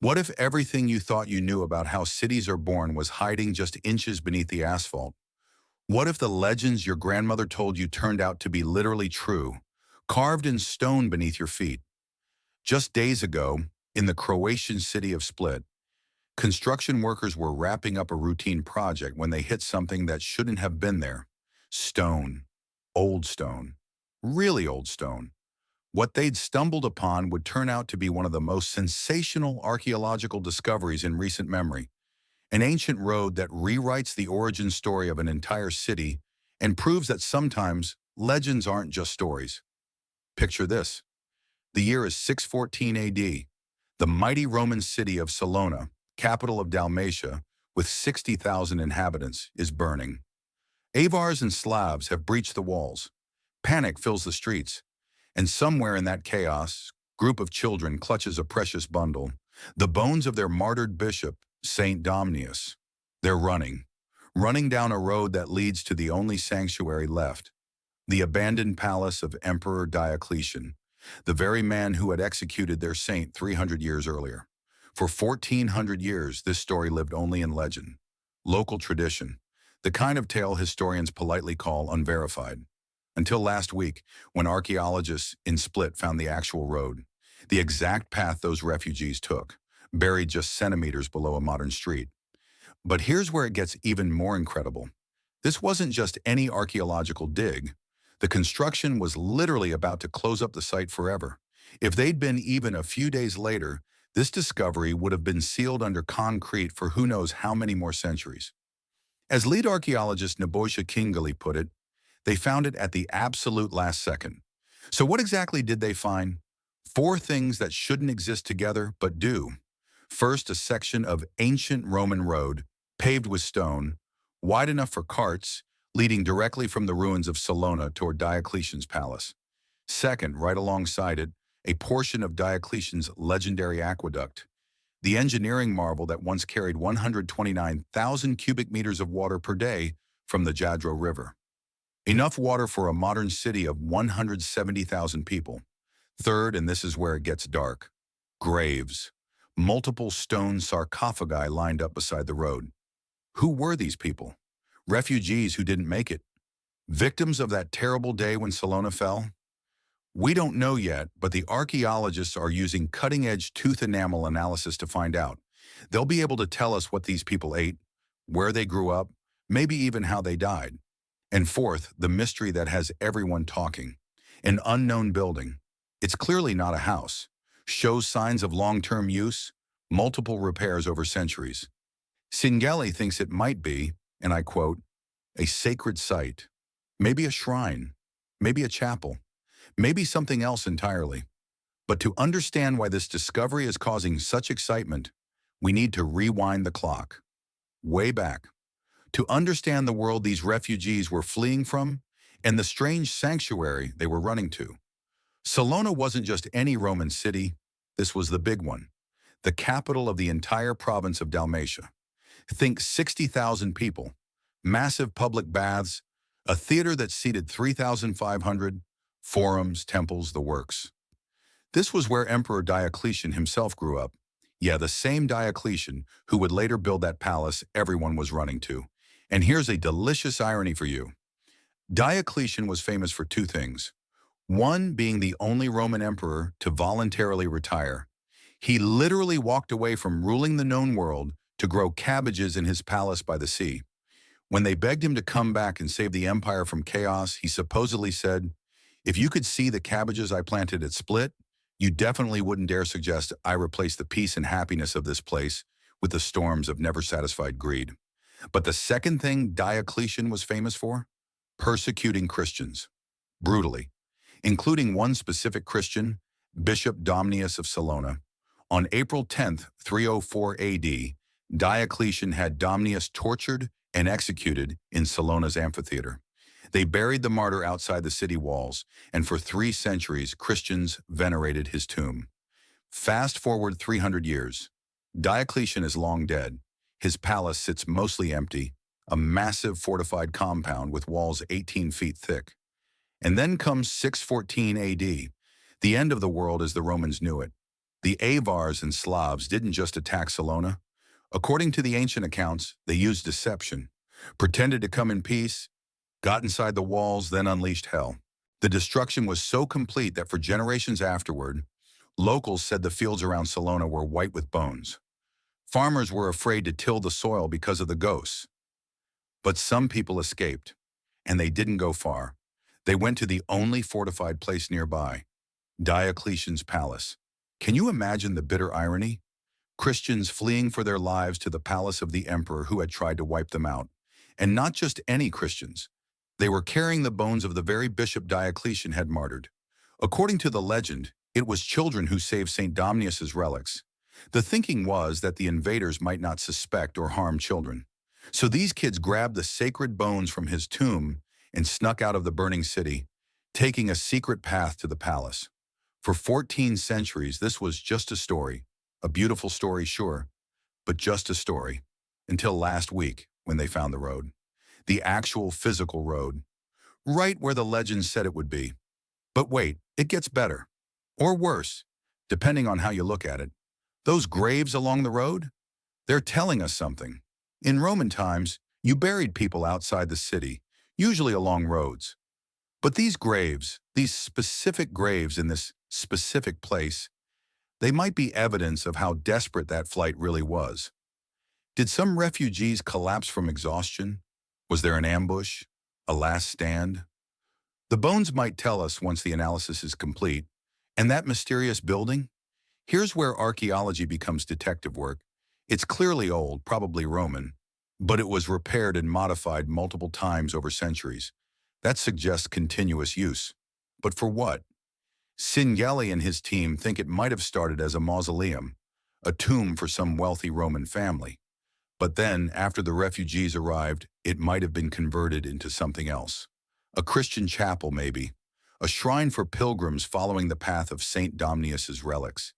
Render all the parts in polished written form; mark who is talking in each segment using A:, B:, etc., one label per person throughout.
A: What if everything you thought you knew about how cities are born was hiding just inches beneath the asphalt? What if the legends your grandmother told you turned out to be literally true, carved in stone beneath your feet? Just days ago, in the Croatian city of Split, construction workers were wrapping up a routine project when they hit something that shouldn't have been there. Stone. Old stone. Really old stone. What they'd stumbled upon would turn out to be one of the most sensational archaeological discoveries in recent memory. An ancient road that rewrites the origin story of an entire city and proves that sometimes legends aren't just stories. Picture this. The year is 614 AD. The mighty Roman city of Salona, capital of Dalmatia, with 60,000 inhabitants, is burning. Avars and Slavs have breached the walls. Panic fills the streets. And somewhere in that chaos, group of children clutches a precious bundle, the bones of their martyred bishop, Saint Domnius. They're running down a road that leads to the only sanctuary left, the abandoned palace of Emperor Diocletian, the very man who had executed their saint 300 years earlier. For 1,400 years, this story lived only in legend, local tradition, the kind of tale historians politely call unverified. Until last week, when archaeologists in Split found the actual road, the exact path those refugees took, buried just centimeters below a modern street. But here's where it gets even more incredible. This wasn't just any archaeological dig. The construction was literally about to close up the site forever. If they'd been even a few days later, this discovery would have been sealed under concrete for who knows how many more centuries. As lead archaeologist Nebojša Kingali put it, they found it at the absolute last second. So what exactly did they find? Four things that shouldn't exist together, but do. First, a section of ancient Roman road, paved with stone, wide enough for carts, leading directly from the ruins of Salona toward Diocletian's palace. Second, right alongside it, a portion of Diocletian's legendary aqueduct, the engineering marvel that once carried 129,000 cubic meters of water per day from the Jadro River. Enough water for a modern city of 170,000 people. Third, and this is where it gets dark, graves. Multiple stone sarcophagi lined up beside the road. Who were these people? Refugees who didn't make it? Victims of that terrible day when Salona fell? We don't know yet, but the archaeologists are using cutting-edge tooth enamel analysis to find out. They'll be able to tell us what these people ate, where they grew up, maybe even how they died. And fourth, the mystery that has everyone talking. An unknown building. It's clearly not a house. Shows signs of long-term use, multiple repairs over centuries. Singali thinks it might be, and I quote, a sacred site. Maybe a shrine. Maybe a chapel. Maybe something else entirely. But to understand why this discovery is causing such excitement, we need to rewind the clock. Way back. To understand the world these refugees were fleeing from and the strange sanctuary they were running to. Salona wasn't just any Roman city, this was the big one, the capital of the entire province of Dalmatia. Think 60,000 people, massive public baths, a theater that seated 3,500, forums, temples, the works. This was where Emperor Diocletian himself grew up. Yeah, the same Diocletian who would later build that palace everyone was running to. And here's a delicious irony for you. Diocletian was famous for two things. One being the only Roman emperor to voluntarily retire. He literally walked away from ruling the known world to grow cabbages in his palace by the sea. When they begged him to come back and save the empire from chaos, he supposedly said, "If you could see the cabbages I planted at Split, you definitely wouldn't dare suggest I replace the peace and happiness of this place with the storms of never-satisfied greed." But the second thing Diocletian was famous for? Persecuting Christians. Brutally. Including one specific Christian, Bishop Domnius of Salona. On April 10th, 304 AD, Diocletian had Domnius tortured and executed in Salona's amphitheater. They buried the martyr outside the city walls, and for 3 centuries, Christians venerated his tomb. Fast forward 300 years. Diocletian is long dead. His palace sits mostly empty, a massive fortified compound with walls 18 feet thick. And then comes 614 AD, the end of the world as the Romans knew it. The Avars and Slavs didn't just attack Salona. According to the ancient accounts, they used deception, pretended to come in peace, got inside the walls, then unleashed hell. The destruction was so complete that for generations afterward, locals said the fields around Salona were white with bones. Farmers were afraid to till the soil because of the ghosts. But some people escaped, and they didn't go far. They went to the only fortified place nearby, Diocletian's palace. Can you imagine the bitter irony? Christians fleeing for their lives to the palace of the emperor who had tried to wipe them out. And not just any Christians. They were carrying the bones of the very bishop Diocletian had martyred. According to the legend, it was children who saved Saint Domnius's relics. The thinking was that the invaders might not suspect or harm children. So these kids grabbed the sacred bones from his tomb and snuck out of the burning city, taking a secret path to the palace. For 14 centuries, this was just a story. A beautiful story, sure, but just a story. Until last week, when they found the road. The actual physical road. Right where the legend said it would be. But wait, it gets better. Or worse, depending on how you look at it. Those graves along the road? They're telling us something. In Roman times, you buried people outside the city, usually along roads. But these graves, these specific graves in this specific place, they might be evidence of how desperate that flight really was. Did some refugees collapse from exhaustion? Was there an ambush? A last stand? The bones might tell us once the analysis is complete. And that mysterious building? Here's where archaeology becomes detective work. It's clearly old, probably Roman, but it was repaired and modified multiple times over centuries. That suggests continuous use. But for what? Cingeli and his team think it might have started as a mausoleum, a tomb for some wealthy Roman family. But then, after the refugees arrived, it might have been converted into something else. A Christian chapel, maybe. A shrine for pilgrims following the path of Saint Domnius's relics.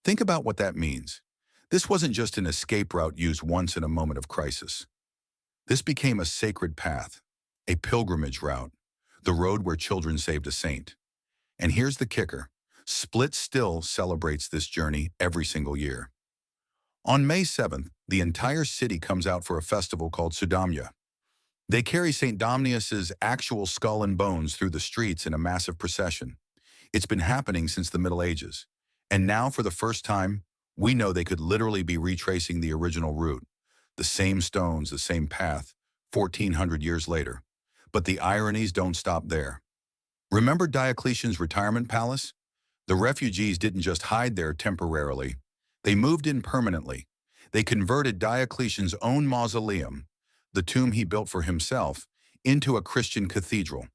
A: Think about what that means. This wasn't just an escape route used once in a moment of crisis. This became a sacred path, a pilgrimage route, the road where children saved a saint. And here's the kicker. Split still celebrates this journey every single year. On May 7th, the entire city comes out for a festival called Saint Domnius. They carry Saint Domnius's actual skull and bones through the streets in a massive procession. It's been happening since the Middle Ages. And now, for the first time, we know they could literally be retracing the original route. The same stones, the same path, 1,400 years later. But the ironies don't stop there. Remember Diocletian's retirement palace? The refugees didn't just hide there temporarily. They moved in permanently. They converted Diocletian's own mausoleum, the tomb he built for himself, into a Christian cathedral,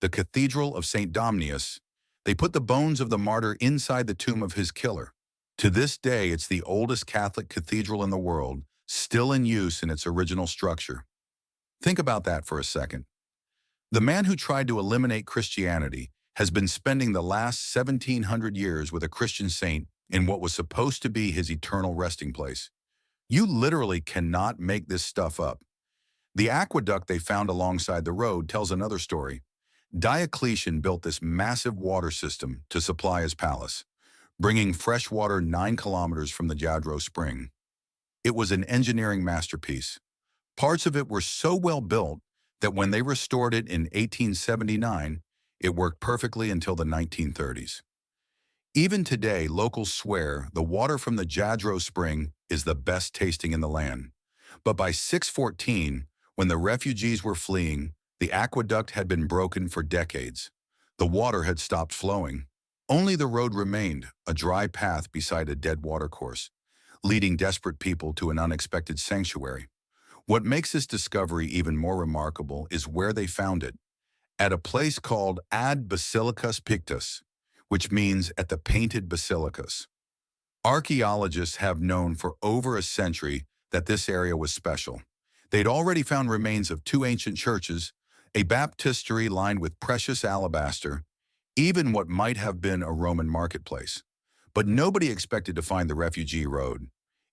A: the Cathedral of Saint Domnius. They put the bones of the martyr inside the tomb of his killer. To this day, it's the oldest Catholic cathedral in the world, still in use in its original structure. Think about that for a second. The man who tried to eliminate Christianity has been spending the last 1,700 years with a Christian saint in what was supposed to be his eternal resting place. You literally cannot make this stuff up. The aqueduct they found alongside the road tells another story. Diocletian built this massive water system to supply his palace, bringing fresh water 9 kilometers from the Jadro spring. It was an engineering masterpiece. Parts of it were so well built that when they restored it in 1879, it worked perfectly until the 1930s. Even today, locals swear the water from the Jadro spring is the best tasting in the land. But by 614, when the refugees were fleeing, the aqueduct had been broken for decades. The water had stopped flowing. Only the road remained, a dry path beside a dead watercourse, leading desperate people to an unexpected sanctuary. What makes this discovery even more remarkable is where they found it, at a place called Ad Basilicas Pictus, which means at the painted basilicas. Archaeologists have known for over a century that this area was special. They'd already found remains of 2 ancient churches, a baptistery lined with precious alabaster, even what might have been a Roman marketplace. But nobody expected to find the refugee road.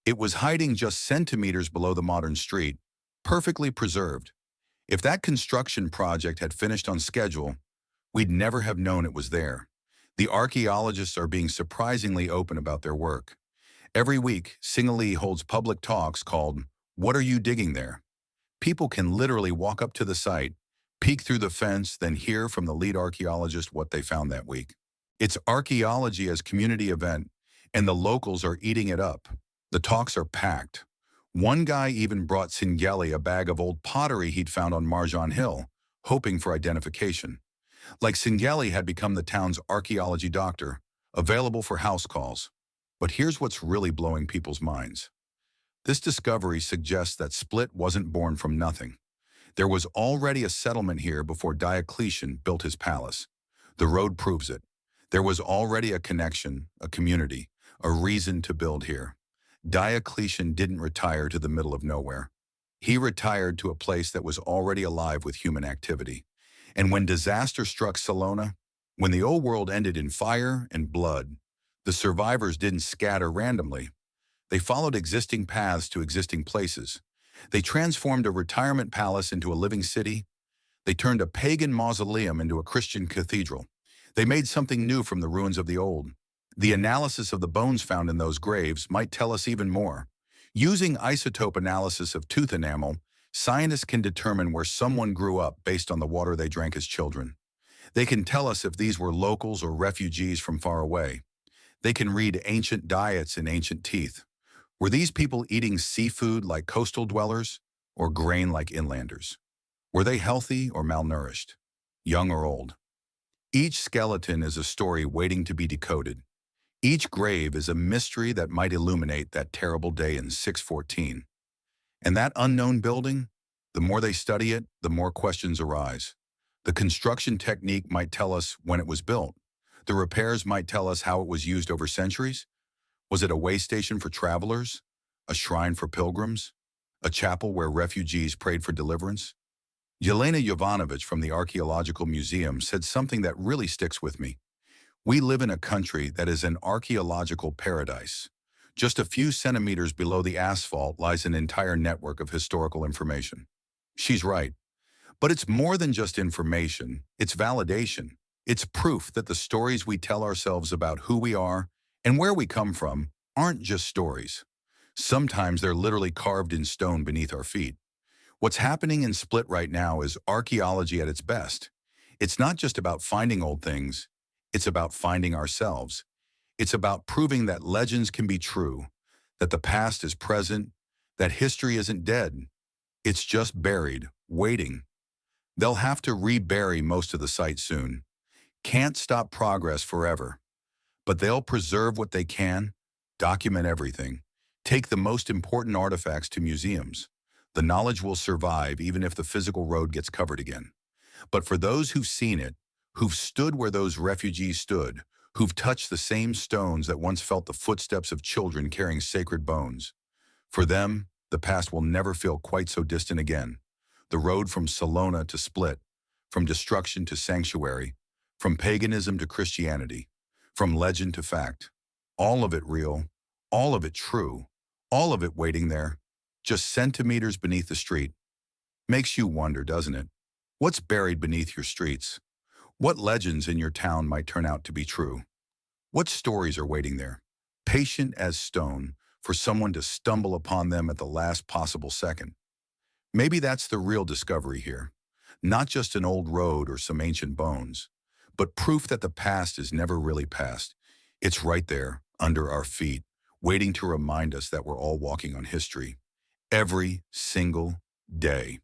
A: It was hiding just centimeters below the modern street, perfectly preserved. If that construction project had finished on schedule, we'd never have known it was there. The archaeologists are being surprisingly open about their work. Every week, Singali holds public talks called, "What Are You Digging There?" People can literally walk up to the site, peek through the fence, then hear from the lead archaeologist what they found that week. It's archaeology as community event, and the locals are eating it up. The talks are packed. One guy even brought Singali a bag of old pottery he'd found on Marjan Hill, hoping for identification. Like Singali had become the town's archaeology doctor, available for house calls. But here's what's really blowing people's minds. This discovery suggests that Split wasn't born from nothing. There was already a settlement here before Diocletian built his palace. The road proves it. There was already a connection, a community, a reason to build here. Diocletian didn't retire to the middle of nowhere. He retired to a place that was already alive with human activity. And when disaster struck Salona, when the old world ended in fire and blood, the survivors didn't scatter randomly. They followed existing paths to existing places. They transformed a retirement palace into a living city. They turned a pagan mausoleum into a Christian cathedral. They made something new from the ruins of the old. The analysis of the bones found in those graves might tell us even more. Using isotope analysis of tooth enamel, scientists can determine where someone grew up based on the water they drank as children. They can tell us if these were locals or refugees from far away. They can read ancient diets in ancient teeth. Were these people eating seafood like coastal dwellers or grain like inlanders? Were they healthy or malnourished, young or old? Each skeleton is a story waiting to be decoded. Each grave is a mystery that might illuminate that terrible day in 614. And that unknown building, the more they study it, the more questions arise. The construction technique might tell us when it was built. The repairs might tell us how it was used over centuries. Was it a way station for travelers? A shrine for pilgrims? A chapel where refugees prayed for deliverance? Yelena Jovanovic from the Archaeological Museum said something that really sticks with me. We live in a country that is an archaeological paradise. Just a few centimeters below the asphalt lies an entire network of historical information. She's right. But it's more than just information, it's validation. It's proof that the stories we tell ourselves about who we are and where we come from aren't just stories. Sometimes they're literally carved in stone beneath our feet. What's happening in Split right now is archaeology at its best. It's not just about finding old things, it's about finding ourselves. It's about proving that legends can be true, that the past is present, that history isn't dead. It's just buried, waiting. They'll have to rebury most of the site soon. Can't stop progress forever. But they'll preserve what they can, document everything, take the most important artifacts to museums. The knowledge will survive even if the physical road gets covered again. But for those who've seen it, who've stood where those refugees stood, who've touched the same stones that once felt the footsteps of children carrying sacred bones, for them, the past will never feel quite so distant again. The road from Salona to Split, from destruction to sanctuary, from paganism to Christianity, from legend to fact, all of it real, all of it true, all of it waiting there, just centimeters beneath the street. Makes you wonder, doesn't it? What's buried beneath your streets? What legends in your town might turn out to be true? What stories are waiting there, patient as stone, for someone to stumble upon them at the last possible second? Maybe that's the real discovery here. Not just an old road or some ancient bones, but proof that the past is never really past. It's right there, under our feet, waiting to remind us that we're all walking on history. Every single day.